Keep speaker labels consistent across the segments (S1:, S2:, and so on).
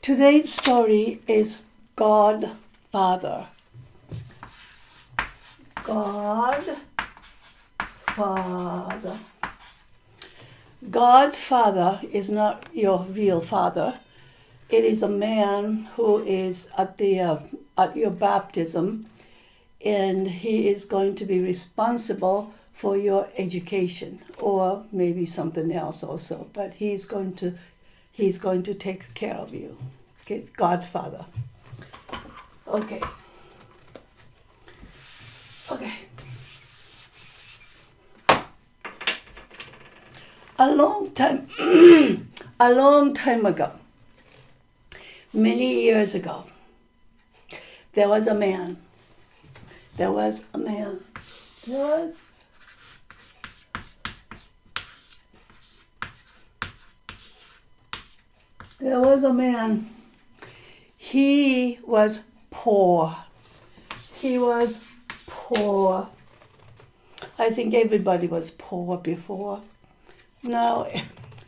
S1: Today's story is Godfather. Godfather. Godfather is not your real father. It is a man who is at your baptism, and he is going to be responsible for your education, or maybe something else also. But he's going to take care of you. Okay, Godfather. Okay. A long time ago, many years ago, there was a man. There was a man. He was poor. I think everybody was poor before. Now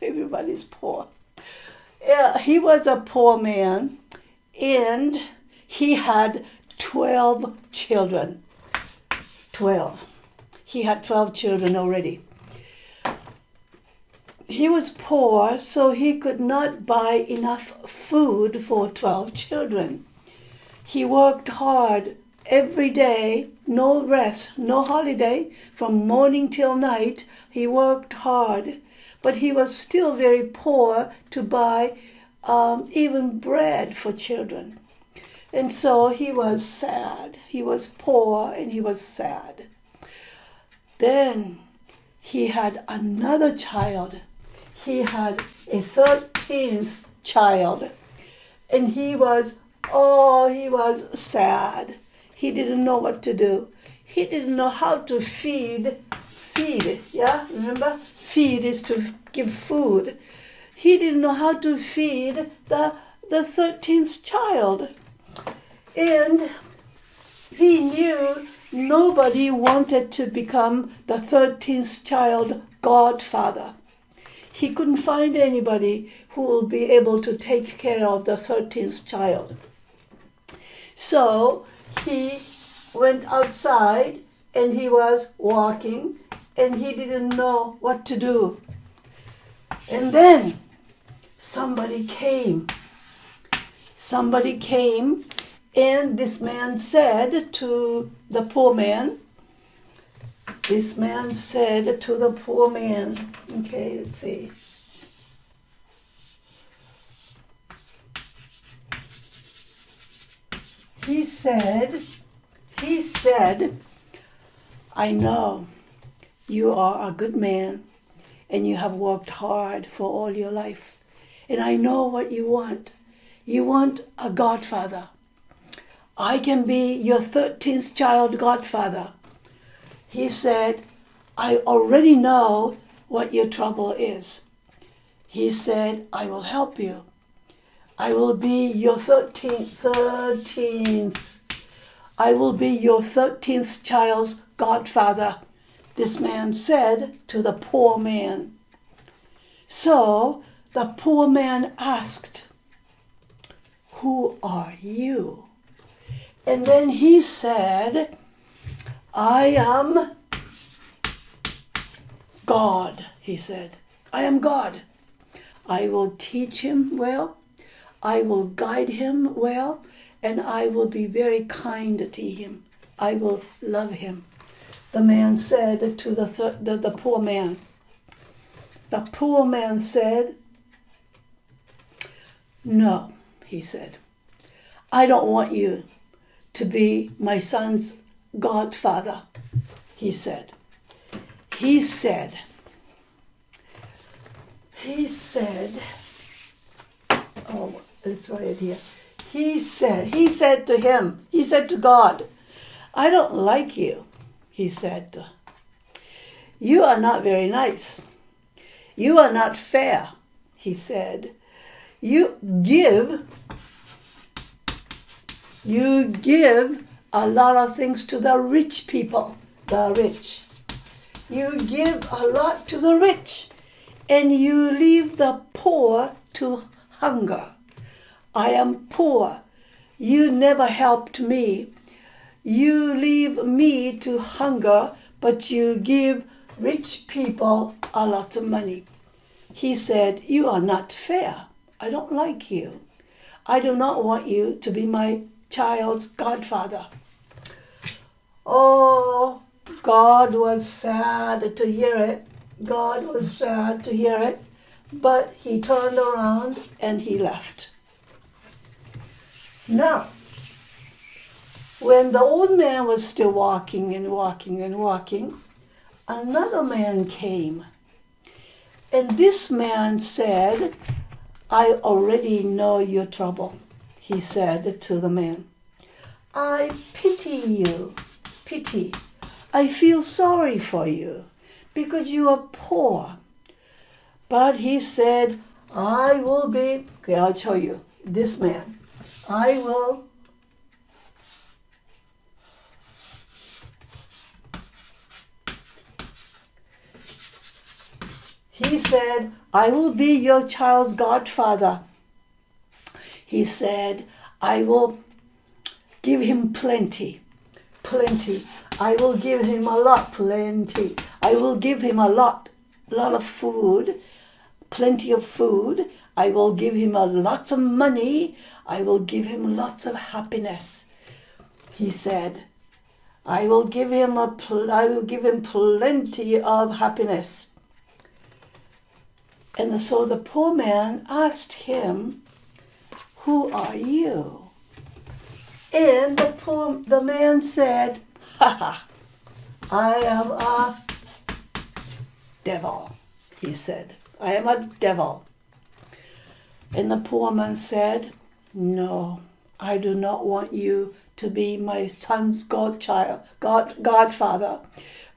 S1: everybody's poor. Yeah, he was a poor man, and he had 12 children. 12. He had 12 children already. He was poor, so he could not buy enough food for 12 children. He worked hard every day, no rest, no holiday, from morning till night. He worked hard, but he was still very poor to buy even bread for children. And so he was sad. He was poor and he was sad. Then he had another child. He had a 13th child, and he was sad. He didn't know what to do. He didn't know how to feed, yeah? Remember? Feed is to give food. He didn't know how to feed the 13th child. And he knew nobody wanted to become the 13th child godfather. He couldn't find anybody who will be able to take care of the 13th child. So he went outside and he was walking and he didn't know what to do. And then somebody came. And this man said to the poor man, okay, let's see. He said, I know you are a good man and you have worked hard for all your life. And I know what you want. You want a godfather. I can be your 13th child godfather. He said, I already know what your trouble is. He said, I will help you. I will be your 13th. I will be your 13th child's godfather, this man said to the poor man. So the poor man asked, who are you? And then he said, I am God, he said. I am God. I will teach him well. I will guide him well. And I will be very kind to him. I will love him. The man said to the poor man. The poor man said, no, he said. I don't want you to be my son's godfather, he said. He said, oh, it's right here. He said to God, I don't like you, he said. You are not very nice. You are not fair, he said. You give a lot of things to the rich people, the rich. You give a lot to the rich, and you leave the poor to hunger. I am poor. You never helped me. You leave me to hunger, but you give rich people a lot of money. He said, you are not fair. I don't like you. I do not want you to be my child's godfather. Oh, God was sad to hear it. God was sad to hear it. But he turned around and he left. Now, when the old man was still walking and walking and walking, another man came. And this man said, I already know your trouble, he said to the man. I pity you, pity. I feel sorry for you because you are poor. But he said, okay, I'll show you, this man. He said, I will be your child's godfather. He said, I will give him plenty. I will give him a lot, plenty. I will give him a lot of food, plenty of food. I will give him a lot of money. I will give him lots of happiness. He said, I will give him plenty of happiness. And so the poor man asked him, who are you? And the man said, I am a devil, he said. I am a devil. And the poor man said, no, I do not want you to be my son's godfather,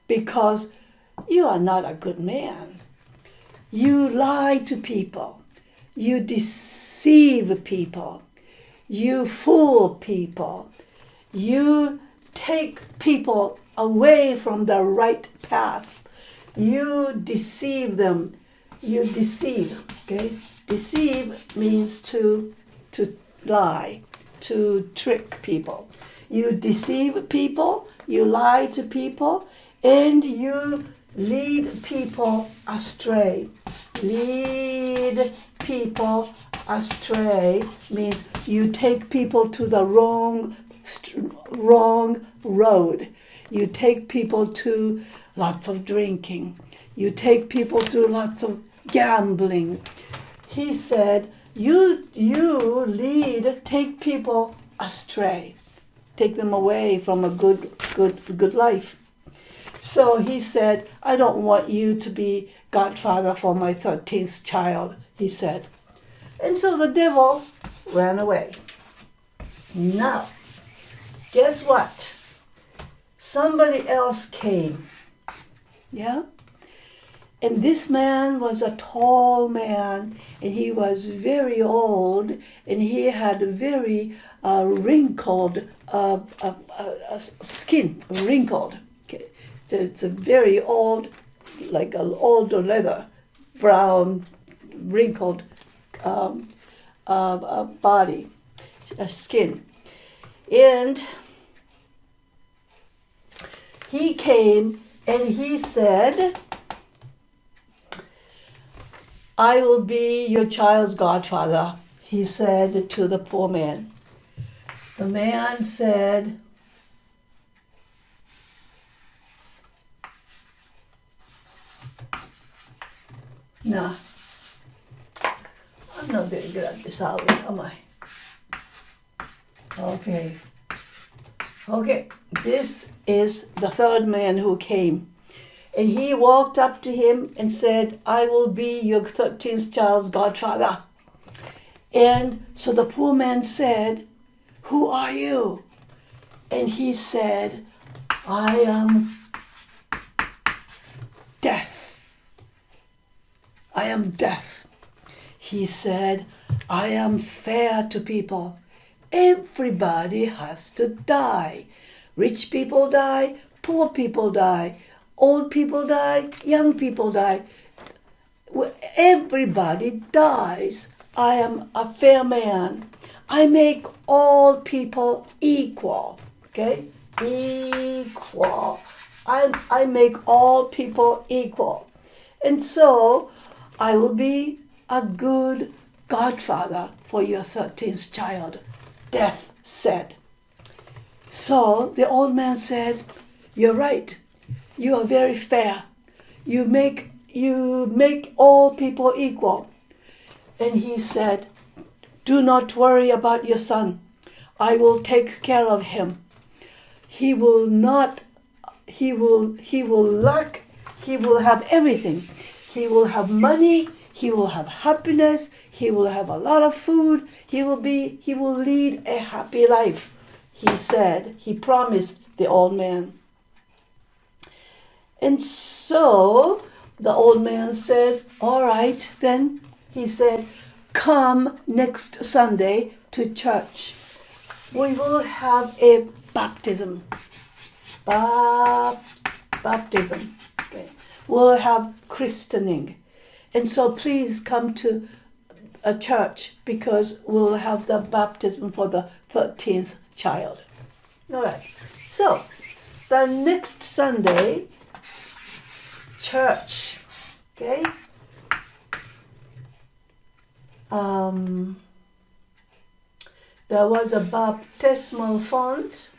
S1: because you are not a good man. You lie to people. You deceive people. You fool people. You take people away from the right path. You deceive them. You deceive, okay? Deceive means to lie, to trick people. You deceive people, you lie to people, and you lead people astray. Lead people astray means you take people to the wrong road. You take people to lots of drinking. You take people to lots of gambling. He said, you take people astray. Take them away from a good life. So he said, I don't want you to be godfather for my 13th child, he said. And so the devil ran away. Now, guess what? Somebody else came. Yeah? And this man was a tall man, and he was very old, and he had a very wrinkled skin, wrinkled. Okay. It's a very old, like an old leather, brown, wrinkled body, skin. And he came and he said, I will be your child's godfather, he said to the poor man. The man said, no, I'm not very good at this, am I? Okay, this is the third man who came. And he walked up to him and said, I will be your 13th child's godfather. And so the poor man said, who are you? And he said, I am death. I am death. He said, I am fair to people. Everybody has to die. Rich people die, poor people die. Old people die, young people die. Everybody dies. I am a fair man. I make all people equal. Okay? Equal. I make all people equal. And so I will be a good godfather for your 13th child, Death said. So the old man said, you're right. You are very fair. You make all people equal. And he said, do not worry about your son. I will take care of him. He will have everything. He will have money, he will have happiness, he will have a lot of food, he will lead a happy life. He said, he promised the old man. And so the old man said, all right, then. He said, come next Sunday to church. We will have a baptism. Baptism. Okay. We'll have christening. And so please come to a church because we'll have the baptism for the 13th child. All right. So the next Sunday, church. Okay. There was a baptismal font,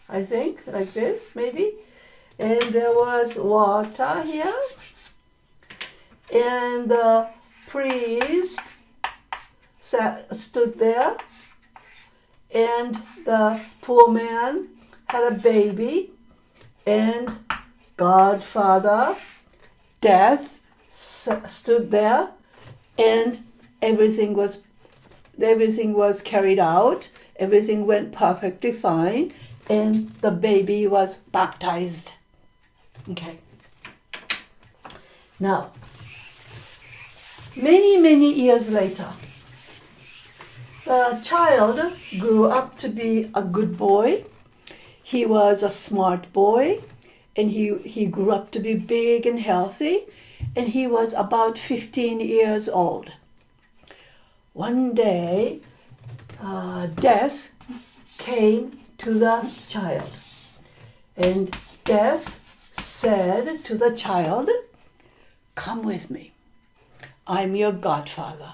S1: I think, like this, maybe. And there was water here. And the priest stood there. And the poor man had a baby. And Godfather Death stood there. And everything was carried out. Everything went perfectly fine. And the baby was baptized. Okay. Now, many years later, the child grew up to be a good boy. He was a smart boy, and he grew up to be big and healthy, and he was about 15 years old. One day, Death came to the child, and Death said to the child, come with me. I'm your godfather.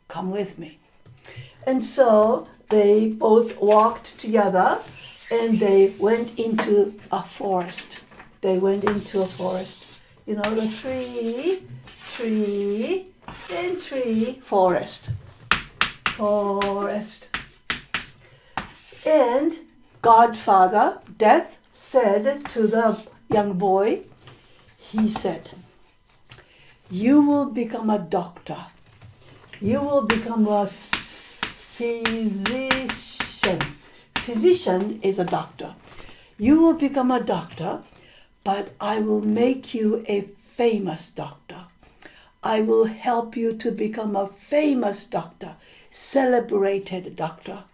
S1: Come with me. And so they both walked together and they went into a forest. You know, the tree, and tree, forest. And Godfather Death said to the young boy, he said, you will become a doctor. You will become a physician. Physician is a doctor. You will become a doctor, but I will make you a famous doctor. I will help you to become a famous doctor, celebrated doctor.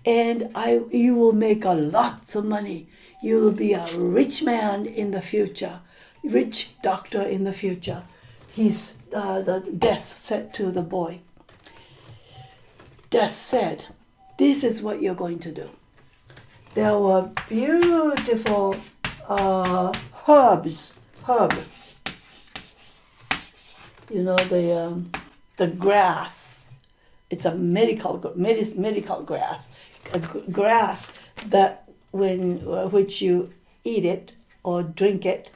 S1: And you will make a lots of money. You will be a rich man in the future, rich doctor in the future. The Death said to the boy. Death said, this is what you're going to do. There were beautiful herbs. You know, the grass. It's a medical grass. A grass that which you eat it or drink it,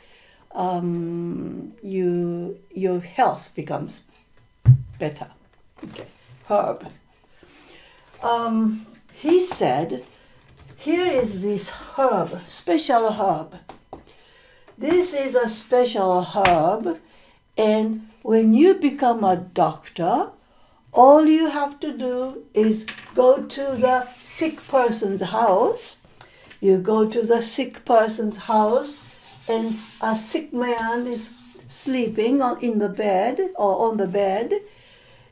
S1: your health becomes better. Okay, herb. He said, here is this herb, special herb. This is a special herb, and when you become a doctor, all you have to do is go to the sick person's house. You go to the sick person's house, and a sick man is sleeping in the bed or on the bed.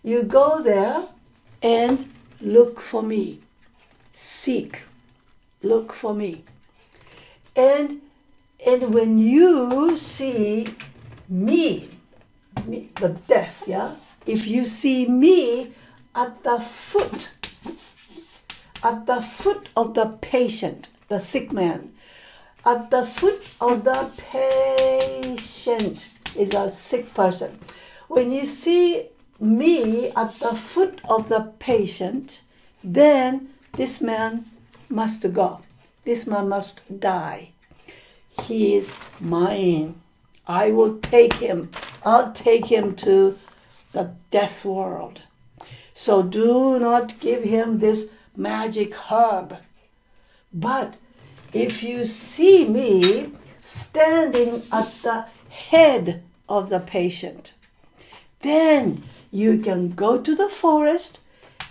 S1: You go there and look for me. Seek. Look for me. And when you see me, the death, yeah? if you see me at the foot of the patient, the sick man, at the foot of the patient is a sick person. When you see me at the foot of the patient, then this man must go. This man must die. He is mine. I will take him. I'll take him to the death world. So do not give him this magic herb. But if you see me standing at the head of the patient, then you can go to the forest,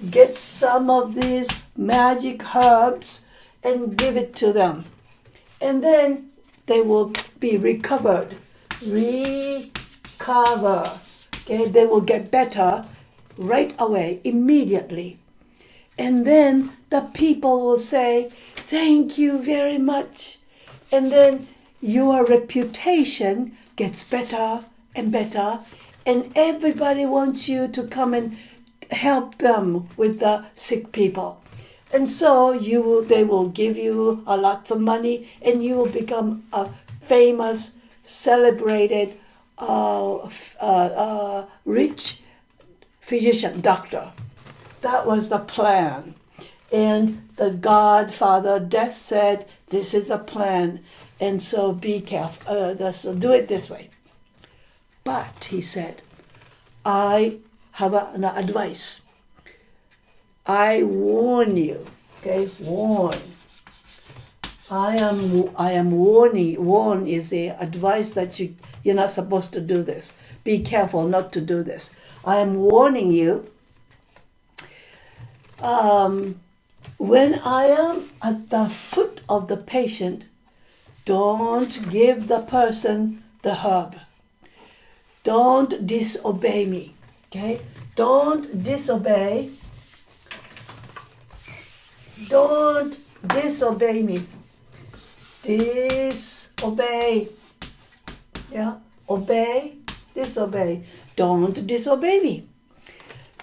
S1: get some of these magic herbs, and give it to them. And then they will be recovered. Recover. Okay? They will get better right away, immediately. And then the people will say, thank you very much. And then your reputation gets better and better. And everybody wants you to come and help them with the sick people. And so they will give you a lot of money, and you will become a famous, celebrated, rich physician, doctor. That was the plan. And the Godfather Death said, this is a plan, and so be careful. So do it this way. But, he said, I have an advice. I warn you. Okay, warn. I am warning. Warn is a advice that you're not supposed to do this. Be careful not to do this. I am warning you. When I am at the foot of the patient, don't give the person the herb. Don't disobey me. Okay? Don't disobey. Don't disobey me. Disobey. Yeah? Obey, disobey. Don't disobey me.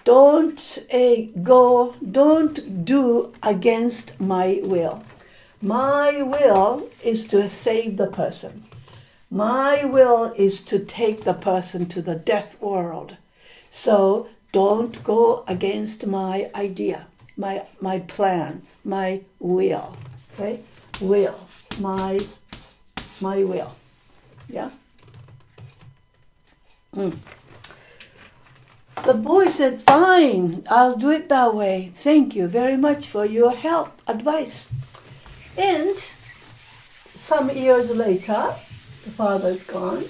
S1: Don't do against my will. My will is to save the person. My will is to take the person to the death world. So don't go against my idea, my plan, my will. Okay? Will. My will. Yeah? The boy said, fine, I'll do it that way. Thank you very much for your help, advice. And some years later, the father is gone.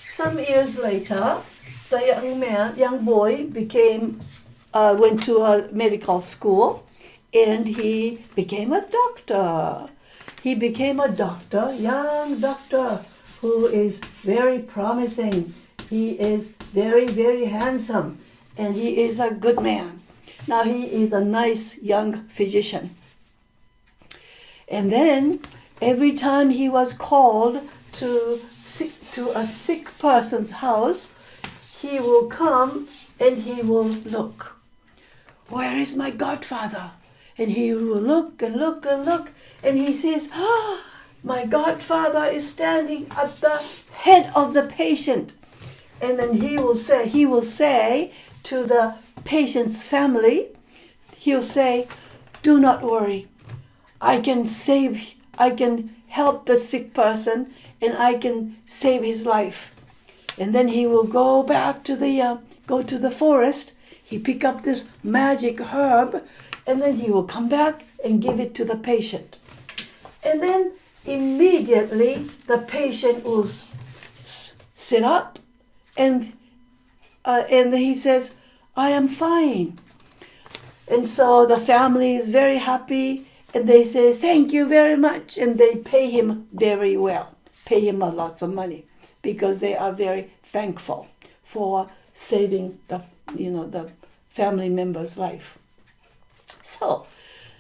S1: Some years later, the young boy went to a medical school, and he became a doctor. He became a doctor, young doctor, who is very promising. He is very, very handsome, and he is a good man. Now he is a nice young physician. And then every time he was called to a sick person's house, he will come and he will look. Where is my godfather? And he will look and look and look, and he says, my godfather is standing at the head of the patient. And then he will say to the patient's family, he'll say, do not worry. I can help the sick person, and I can save his life. And then he will go back to the forest. He pick up this magic herb, and then he will come back and give it to the patient. And then immediately the patient will sit up, and he says, I am fine. And so the family is very happy, and they say, thank you very much. And they pay him very well, pay him a lot of money, because they are very thankful for saving the family member's life. So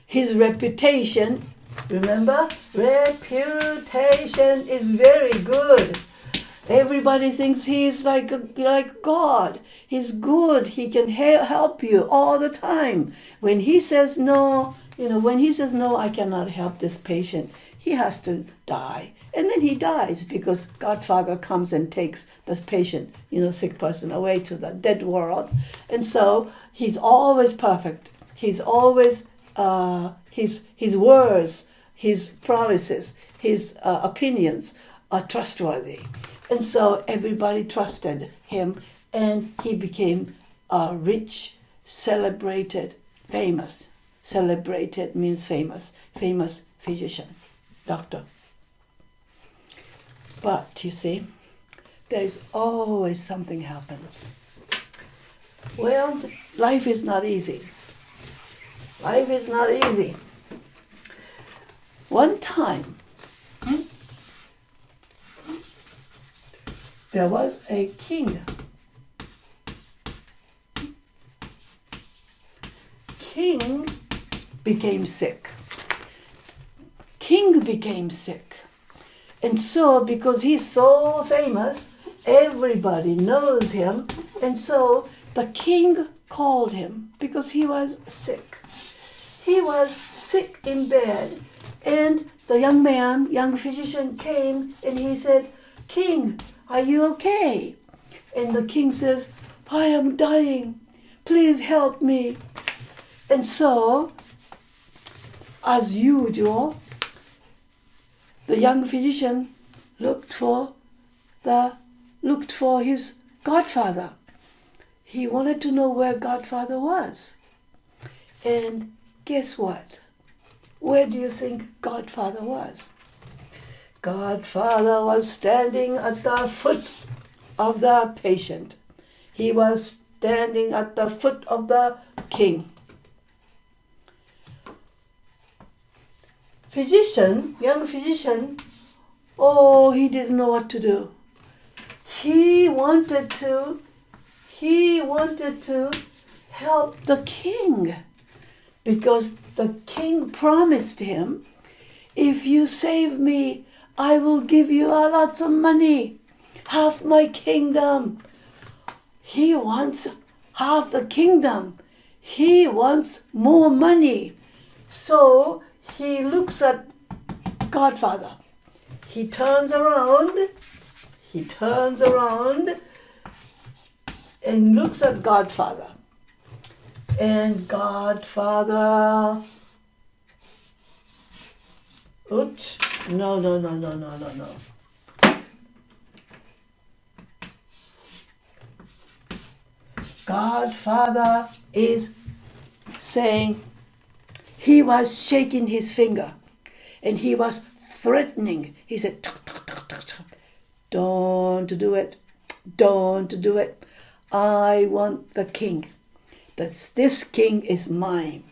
S1: his reputation, remember, reputation is very good. Everybody thinks he's like God. He's good. He can help you all the time. When he says no, I cannot help this patient, he has to die. And then he dies because Godfather comes and takes the patient, sick person away to the dead world. And so he's always perfect. He's always, his words, his promises, his opinions are trustworthy. And so everybody trusted him, and he became a rich, celebrated, famous. Celebrated means famous physician, doctor. But you see, there's always something happens. Well, life is not easy. Life is not easy. One time, there was a king. King became sick. King became sick. And so, because he's so famous, everybody knows him. And so the king called him because he was sick. He was sick in bed. And the young physician came and he said, "King, are you okay?" And the king says, "I am dying. Please help me." And so, as usual, the young physician looked for his godfather. He wanted to know where Godfather was. And guess what? Where do you think Godfather was? Godfather was standing at the foot of the patient. He was standing at the foot of the king. Young physician, he didn't know what to do. He wanted to help the king, because the king promised him, "If you save me, I will give you lots of money, half my kingdom." He wants half the kingdom. He wants more money. So he looks at Godfather. He turns around and looks at Godfather. And Godfather, oops, no. Godfather is saying, he was shaking his finger and he was threatening. He said, "Tuk, tuk, tuk, tuk, tuk. Don't do it. Don't do it. I want the king. This king is mine.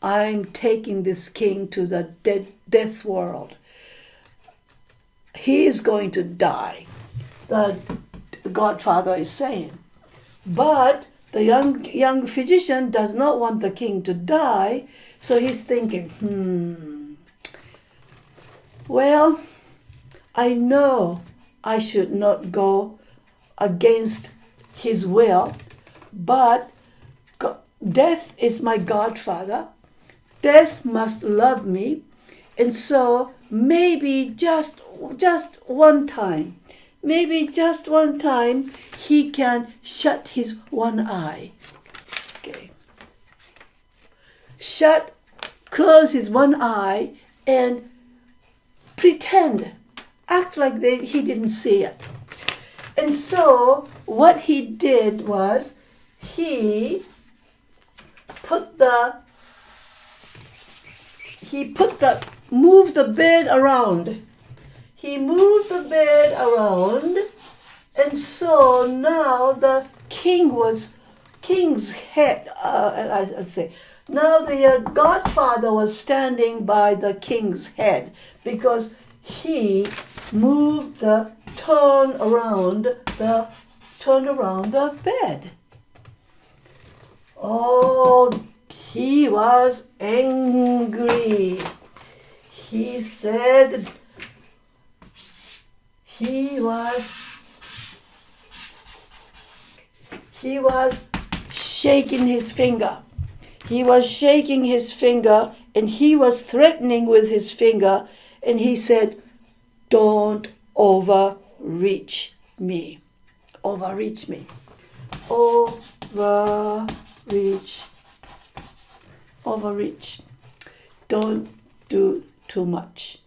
S1: I'm taking this king to the death world. He is going to die," the Godfather is saying. But the young physician does not want the king to die, so he's thinking, well, I know I should not go against his will, but death is my godfather. Death must love me, and so maybe just one time, he can shut his one eye. Okay. Close his one eye and act like he didn't see it. And so what he did was moved the bed around. He moved the bed around, and so now the king's head, I'd say, now the godfather was standing by the king's head because he turned around the bed. Oh, he was angry. He said he was he was shaking his finger. He was shaking his finger, and he was threatening with his finger, and he said, "Don't overreach me. Overreach me. Overreach. Overreach. Don't do too much.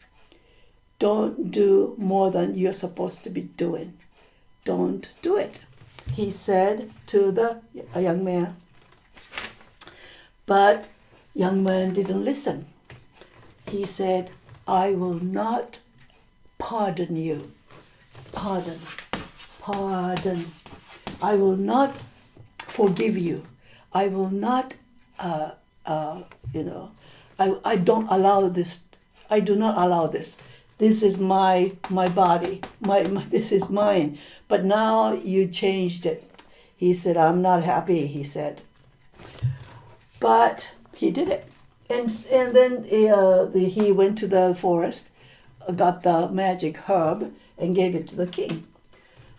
S1: Don't do more than you're supposed to be doing. Don't do it," he said to the young man. But young man didn't listen. He said, "I will not pardon you. Pardon. Pardon. I will not forgive you. I will not, I don't allow this. I do not allow this. This is my body. This is mine. But now you changed it." He said, "I'm not happy," he said. But he did it. And then he went to the forest, got the magic herb, and gave it to the king.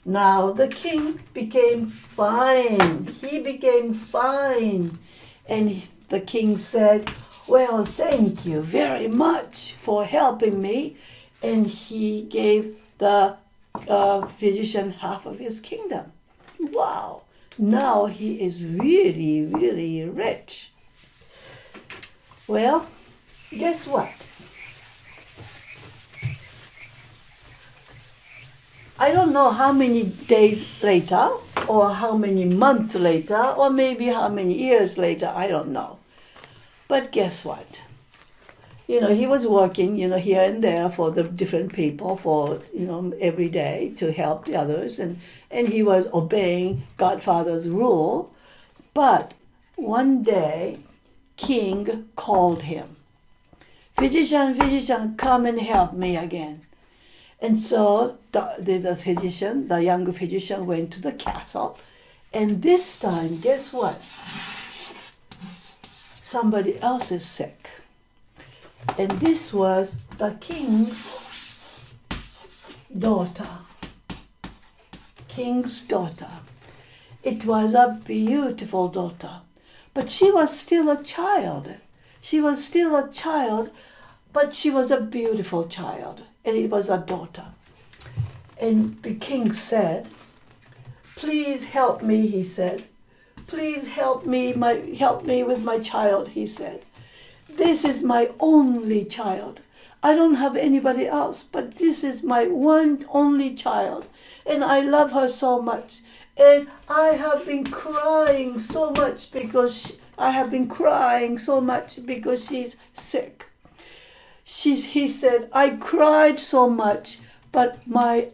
S1: Now the king became fine. He became fine. And the king said, "Well, thank you very much for helping me." And he gave the physician half of his kingdom. Wow! Now he is really, really rich. Well, guess what? I don't know how many days later, or how many months later, or maybe how many years later, I don't know. But guess what? He was working, here and there for the different people for, every day to help the others. And he was obeying Godfather's rule. But one day, King called him. Physician, come and help me again." And so the physician, the young physician, went to the castle. And this time, guess what? Somebody else is sick. And this was the king's daughter. King's daughter. It was a beautiful daughter. But she was still a child. She was still a child, but she was a beautiful child. And it was a daughter. And the king said, "Please help me," he said. "Please help me with my child," he said. "This is my only child. I don't have anybody else, but this is my one only child. And I love her so much. And I have been crying so much because she's sick." He said, "I cried so much, but my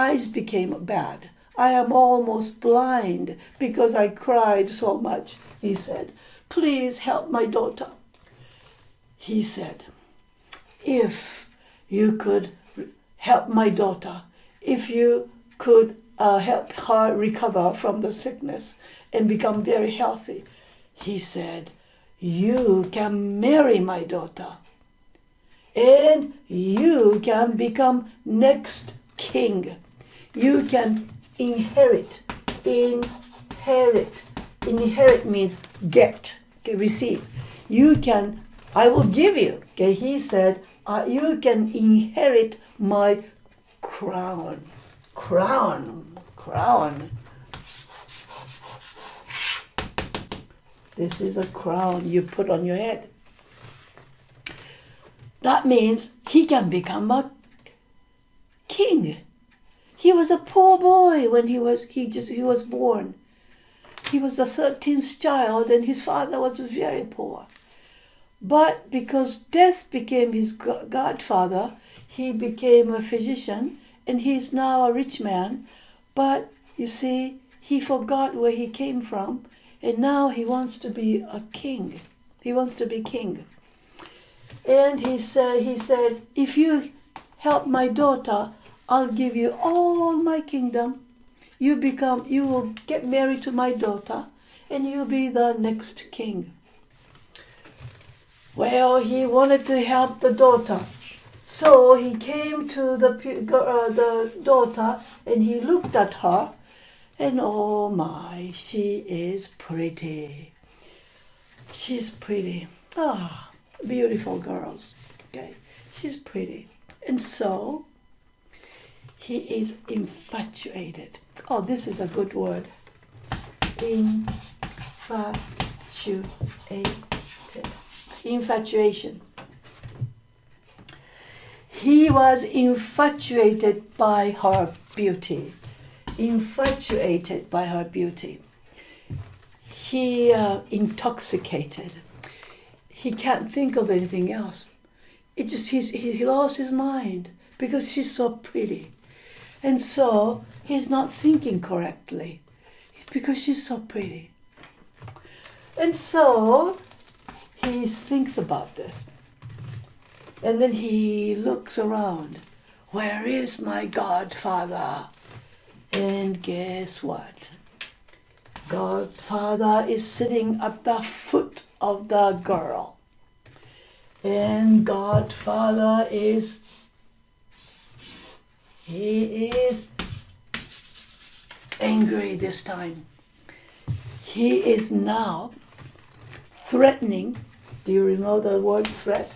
S1: eyes became bad. I am almost blind because I cried so much," he said. "Please help my daughter." He said, "If you could help my daughter, if you could help her recover from the sickness and become very healthy," he said, "you can marry my daughter. And you can become next king. You can inherit. Inherit means get, receive. I will give you." Okay, he said, "You can inherit my crown." Crown. This is a crown you put on your head. That means he can become a king. He was a poor boy when he was born. He was the 13th child, and his father was very poor. But because death became his godfather, he became a physician, and he's now a rich man. But you see, he forgot where he came from, and now he wants to be a king. He wants to be king. And he said, "If you help my daughter, I'll give you all my kingdom. You will get married to my daughter, and you'll be the next king." Well, he wanted to help the daughter. So he came to the daughter, and he looked at her, And oh my, she is pretty. She's pretty. Ah, beautiful girls. Okay, she's pretty. And so he is infatuated. Oh, this is a good word. Infatuated. Infatuation. He was infatuated by her beauty. Infatuated by her beauty. He intoxicated. He can't think of anything else. It just he lost his mind because she's so pretty. And so he's not thinking correctly because she's so pretty. And so he thinks about this. And then he looks around. Where is my godfather? And guess what? Godfather is sitting at the foot of the girl. And Godfather he is angry this time. He is now threatening. Do you know the word threat?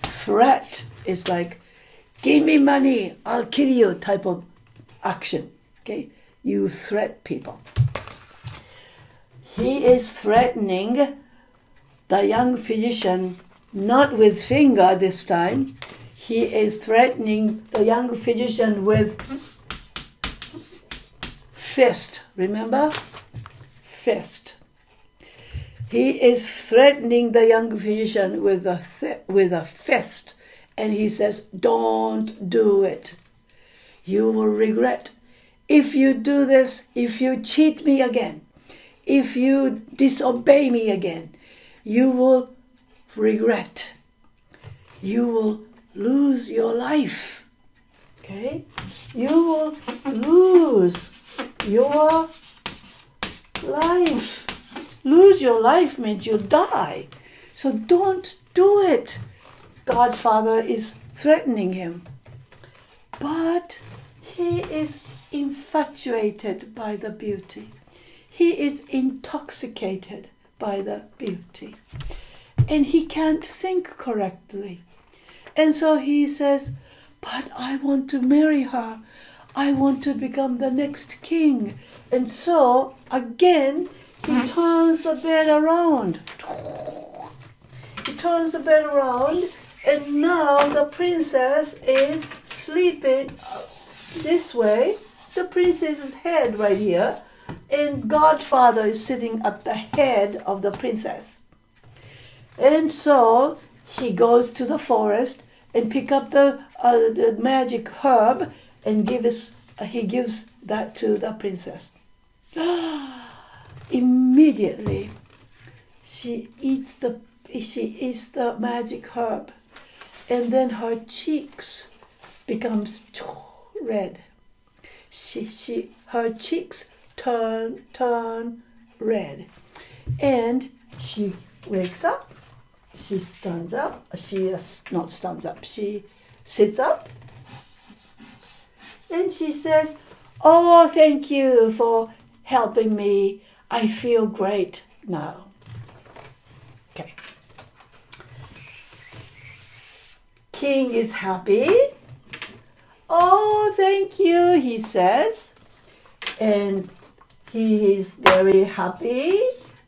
S1: Threat is like, give me money, I'll kill you type of action. Okay? You threat people. He is threatening the young physician, not with finger this time. He is threatening the young physician with fist. Remember? Fist. He is threatening the young physician with a fist. And he says, don't do it. You will regret. If you do this, if you cheat me again, if you disobey me again, you will regret. You will lose your life. Okay? You will lose your life. Lose your life means you'll die. So don't do it. Godfather is threatening him. But he is infatuated by the beauty. He is intoxicated by the beauty. And he can't think correctly. And so he says, but I want to marry her. I want to become the next king. And so, again, he turns the bed around. He turns the bed around, and now the princess is sleeping this way. The princess's head right here, and Godfather is sitting at the head of the princess. And so he goes to the forest and pick up the magic herb and he gives that to the princess. Immediately, she eats the magic herb, and then her cheeks becomes red. Her cheeks turn red, and she wakes up. She stands up. She not stands up. She sits up, and she says, "Oh, thank you for helping me. I feel great now." Okay. King is happy. "Oh, thank you," he says. And he is very happy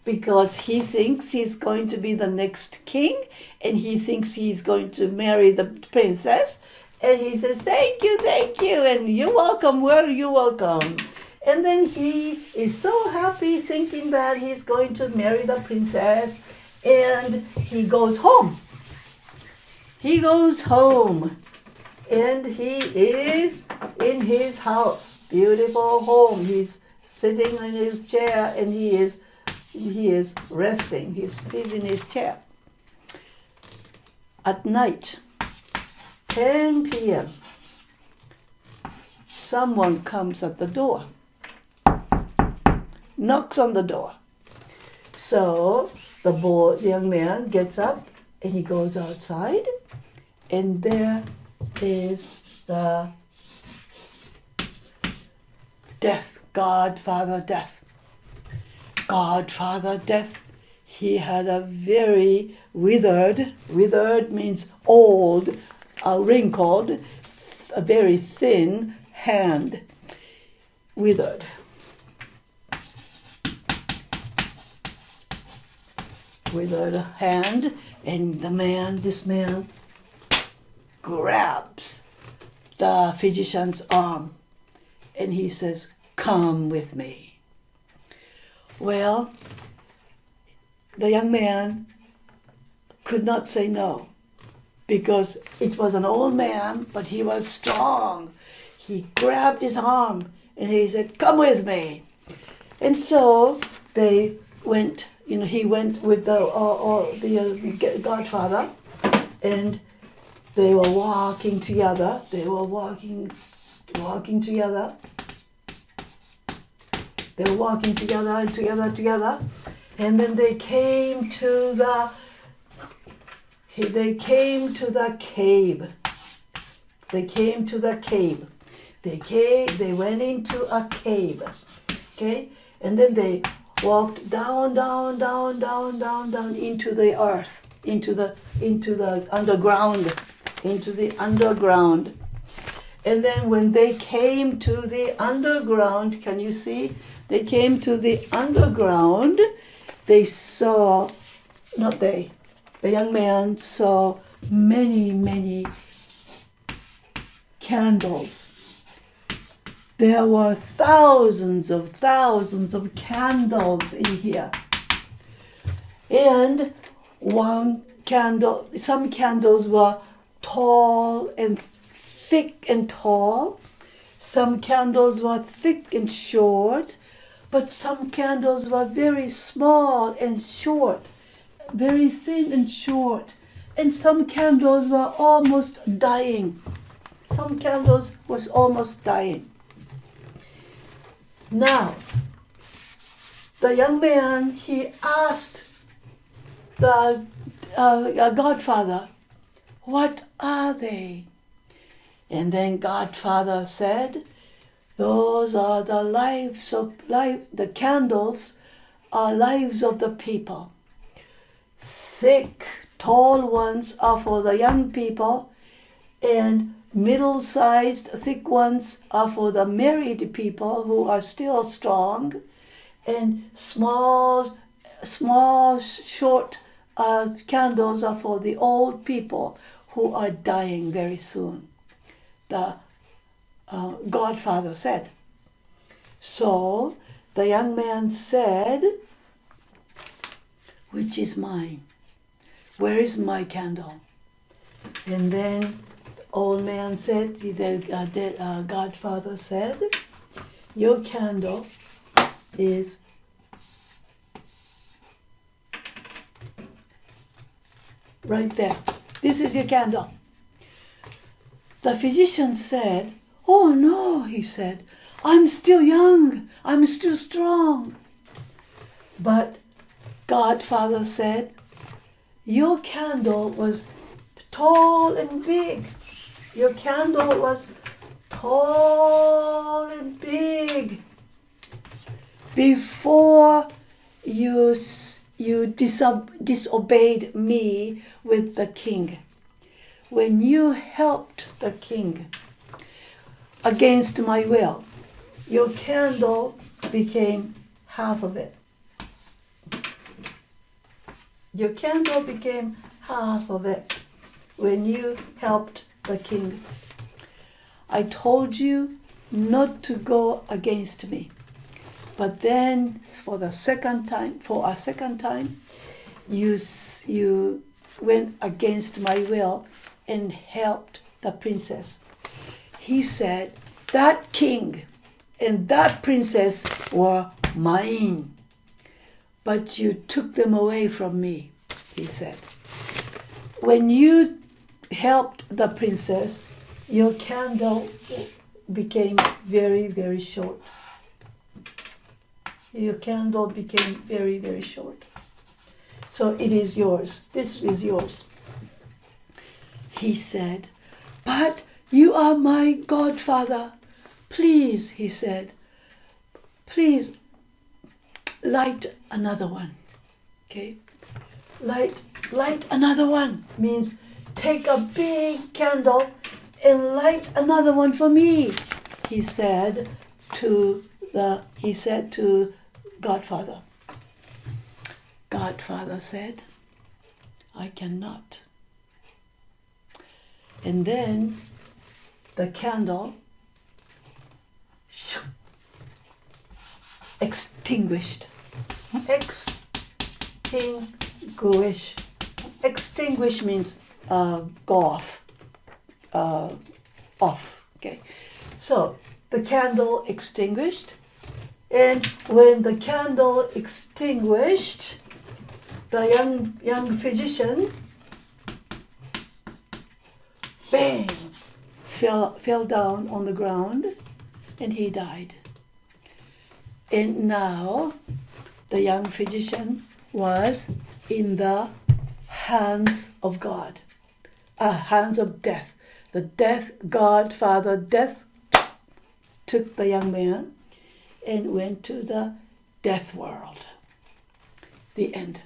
S1: because he thinks he's going to be the next king, and he thinks he's going to marry the princess. And he says, thank you, and you're welcome, where are you welcome? And then he is so happy thinking that he's going to marry the princess, and he goes home. He goes home, and he is in his house, beautiful home. He's sitting in his chair, and he is resting. He's in his chair. At night, 10 p.m., someone comes at the door, knocks on the door. So the young man gets up and he goes outside, and there is the Death, Godfather Death. Godfather Death, he had a very withered means old, wrinkled, a very thin hand. Withered. Withered hand, and this man grabs the physician's arm and he says, "Come with me." Well, the young man could not say no because it was an old man, but he was strong. He grabbed his arm and he said, "Come with me." And so they went, he went with the Godfather, and they were walking together. They were walking together. They were walking together and together. And then they came to the cave. They came to the cave. They went into a cave. Okay? And then they walked down into the earth, into the underground. And then when they came to the underground, can you see? They came to the underground. They saw, the young man saw many candles. There were thousands of candles in here. And some candles were tall and thick and tall. Some candles were thick and short. But some candles were very small and short, very thin and short. And some candles were almost dying. Some candles was almost dying. Now, the young man, he asked the Godfather, "What are they?" And then Godfather said, "Those are the candles are lives of the people. Thick, tall ones are for the young people, and middle-sized, thick ones are for the married people who are still strong, and small, short candles are for the old people who are dying very soon." The Godfather said. So the young man said, "Which is mine? Where is my candle?" And then the old man said, the Godfather said, "Your candle is right there. This is your candle." The physician said, "Oh no," he said, "I'm still young. I'm still strong." But Godfather said, "Your candle was tall and big. Your candle was tall and big before you disobeyed me with the king. When you helped the king against my will, your candle became half of it. Your candle became half of it when you helped the king. I told you not to go against me. But then for a second time, you went against my will and helped the princess." He said, "That king and that princess were mine, but you took them away from me," he said. "When you helped the princess, your candle became very, very short. Your candle became very, very short. So it is yours. This is yours." He said, "But you are my godfather. Please," he said, please light another one. Okay? Light another one means take a big candle and light another one for me, he said to Godfather. Godfather said, I cannot. And then the candle extinguished. Extinguish means go off. Off. Okay. So the candle extinguished, and when the candle extinguished, the young physician, bang, fell down on the ground, and he died. And now the young physician was in the hands of God, hands of death. Godfather Death took the young man and went to the death world. The end.